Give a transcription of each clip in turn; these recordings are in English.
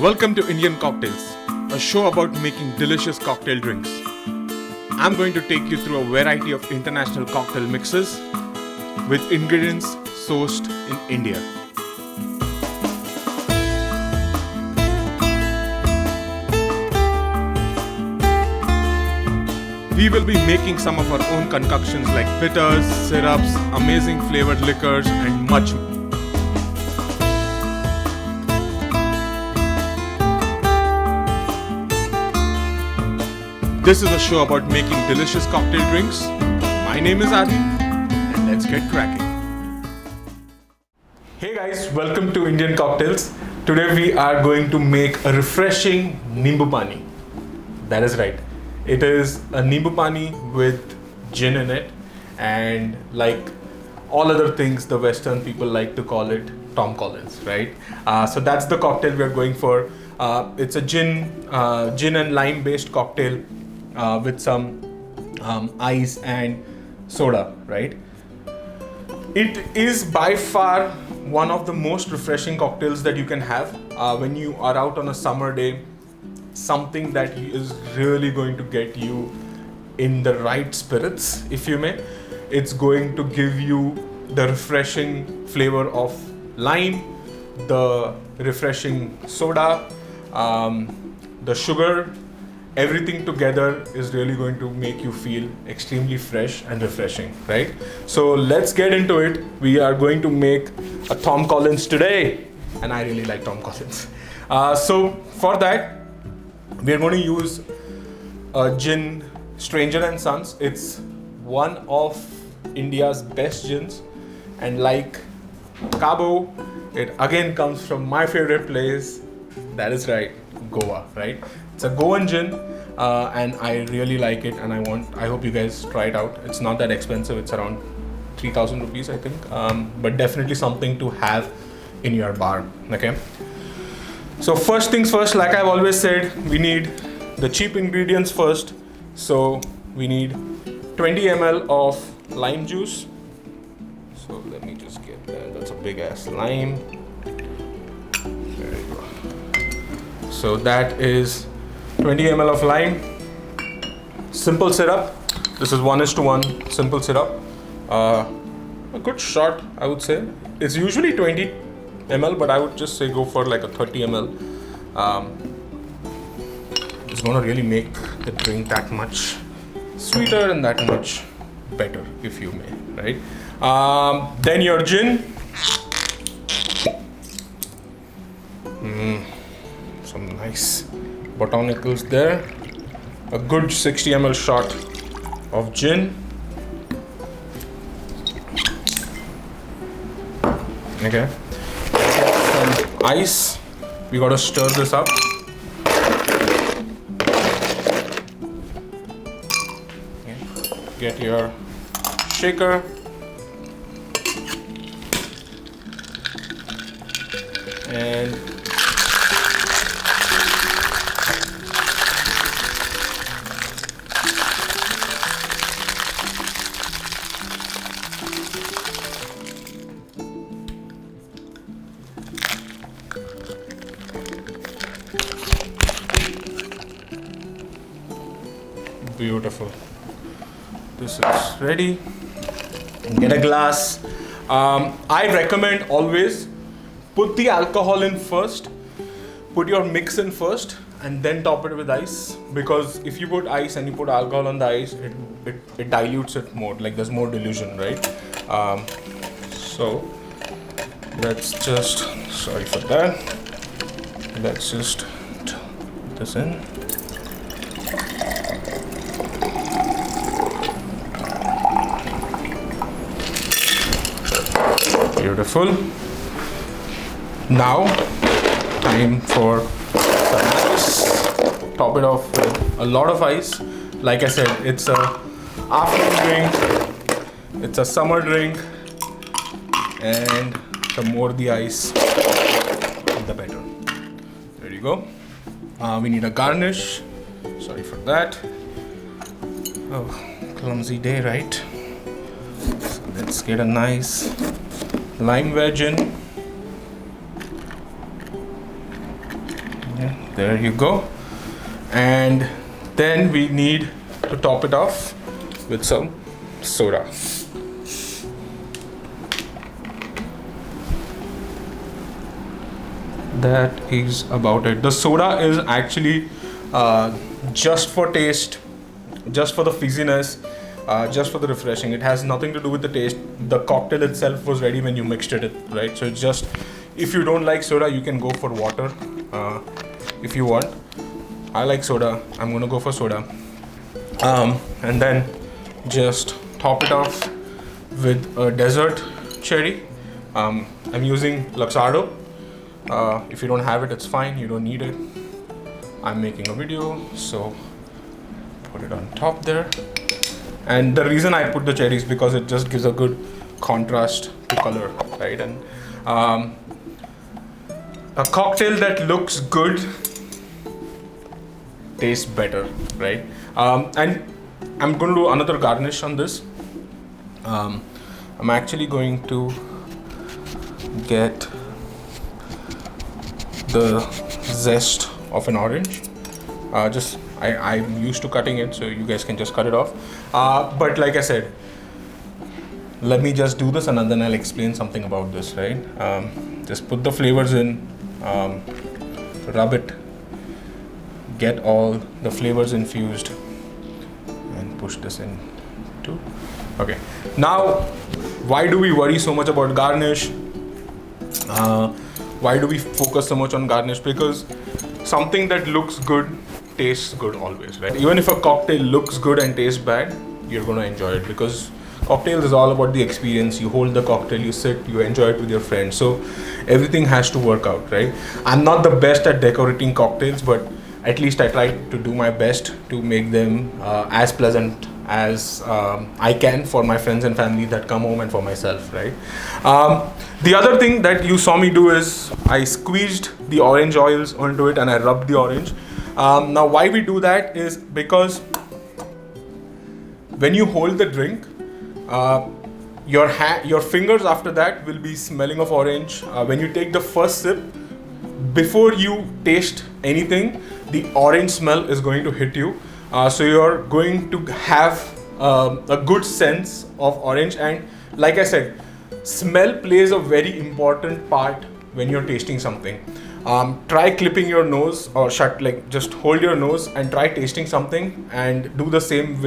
Welcome to Indian Cocktails, a show about making delicious cocktail drinks. I'm going to take you through a variety of international cocktail mixes with ingredients sourced in India. We will be making some of our own concoctions like bitters, syrups, amazing flavored liquors, and much more. This is a show about making delicious cocktail drinks. My name is Adi, and let's get cracking. Hey guys, welcome to Indian Cocktails. Today we are going to make a refreshing Nimbu Pani. That is right. It is a Nimbu Pani with gin in it, and like all other things, the Western people like to call it Tom Collins, right? So that's the cocktail we are going for. It's a gin and lime based cocktail. With some ice and soda, right? It is by far one of the most refreshing cocktails that you can have when you are out on a summer day. Something that is really going to get you in the right spirits, if you may. It's going to give you the refreshing flavor of lime, the refreshing soda, the sugar. Everything together is really going to make you feel extremely fresh and refreshing, right? So let's get into it. We are going to make a Tom Collins today, and I really like Tom Collins. So for that, we are going to use a gin, Stranger and Sons. It's one of India's best gins, and like Cabo, it again comes from my favorite place. That is right, Goa, right? It's a Goan gin, and I really like it, and I hope you guys try it out. It's not that expensive. It's around 3,000 rupees, I think, but definitely something to have in your bar. Okay. So first things first, like I've always said, we need the cheap ingredients first. So we need 20 ml of lime juice. So let me just get that. That's a big ass lime. There you go. So that is 20 ml of lime. Simple syrup. This is 1:1 simple syrup. A good shot, I would say. It's usually 20 ml, but I would just say go for like a 30 ml. It's gonna really make the drink that much sweeter and that much better, if you may, right? Then your gin. Some nice botanicals there. A good 60 ml shot of gin. Okay. Some ice. We gotta stir this up. Okay. Get your shaker. And beautiful. This is ready. Get a glass. I recommend always put the alcohol in first, put your mix in first, and then top it with ice. Because if you put ice and you put alcohol on the ice, it dilutes it more. Like there's more dilution, right? So let's just, sorry for that. Let's just put this in. Beautiful. Now, time for some ice. Top it off with a lot of ice. Like I said, it's a afternoon drink. It's a summer drink, and the more the ice, the better. There you go. We need a garnish. Sorry for that. Oh, clumsy day, right? So let's get a nice lime wedge in. Yeah, there you go. And then we need to top it off with some soda. That is about it. The soda is actually just for taste, just for the fizziness, just for the refreshing. It has nothing to do with the taste. The cocktail itself was ready when you mixed it, right? So it's just, if you don't like soda, you can go for water if you want. I like soda, I'm gonna go for soda. And then just top it off with a dessert cherry. I'm using Luxardo. If you don't have it, it's fine, you don't need it. I'm making a video, so put it on top there. And the reason I put the cherry is because it just gives a good contrast to color, right? And a cocktail that looks good tastes better, right? And I'm going to do another garnish on this. I'm actually going to get the zest of an orange. I'm used to cutting it, so you guys can just cut it off. But like I said, let me just do this and then I'll explain something about this, right? Just put the flavors in, rub it, get all the flavors infused, and push this in too. Okay, now why do we worry so much about garnish? Why do we focus so much on garnish? Because something that looks good tastes good always, right? Even if a cocktail looks good and tastes bad, you're going to enjoy it, because cocktails is all about the experience. You hold the cocktail, you sit, you enjoy it with your friends. So everything has to work out, right? I'm not the best at decorating cocktails, but at least I try to do my best to make them as pleasant as I can for my friends and family that come home and for myself, right? The other thing that you saw me do is I squeezed the orange oils onto it and I rubbed the orange. Now why we do that is because when you hold the drink, your fingers after that will be smelling of orange. When you take the first sip, before you taste anything, the orange smell is going to hit you. So you're going to have a good sense of orange. And like I said, smell plays a very important part when you're tasting something. Try clipping your nose or just hold your nose and try tasting something, and do the same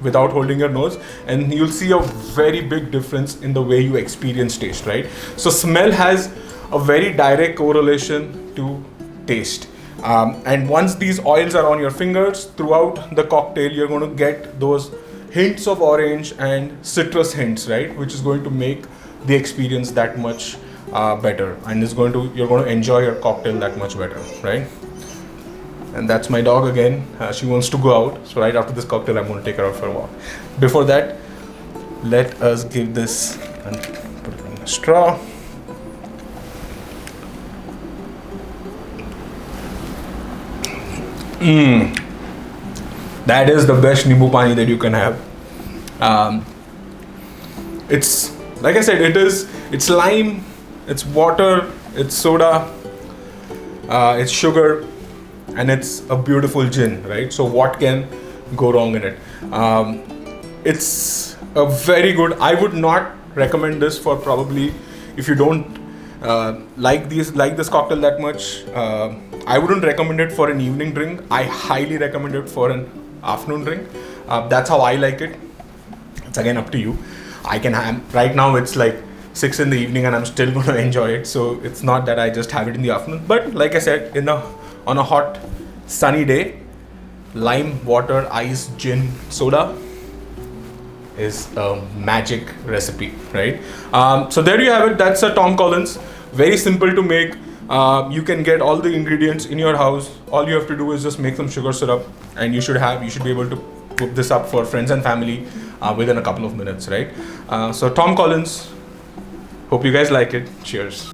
without holding your nose, and you'll see a very big difference in the way you experience taste, right? So smell has a very direct correlation to taste. And once these oils are on your fingers throughout the cocktail, you're going to get those hints of orange and citrus hints, right? Which is going to make the experience that much better, and you're going to enjoy your cocktail that much better, right? And that's my dog again. She wants to go out, so right after this cocktail I'm going to take her out for a walk. Before that, let us give this and put it in a straw. That is the best Nimbu Pani that you can have. It's like I said, it's lime, it's water, it's soda, it's sugar, and it's a beautiful gin, right? So what can go wrong in it? It's a very good. I would not recommend this for, probably if you don't like this cocktail that much. I wouldn't recommend it for an evening drink. I highly recommend it for an afternoon drink. That's how I like it. It's again up to you. I can have, right now it's like 6 in the evening and I'm still going to enjoy it. So it's not that I just have it in the afternoon. But like I said, on a hot sunny day, lime, water, ice, gin, soda is a magic recipe, right? So there you have it. That's a Tom Collins. Very simple to make. You can get all the ingredients in your house. All you have to do is just make some sugar syrup, and you should be able to cook this up for friends and family within a couple of minutes, right? So Tom Collins, hope you guys like it. Cheers.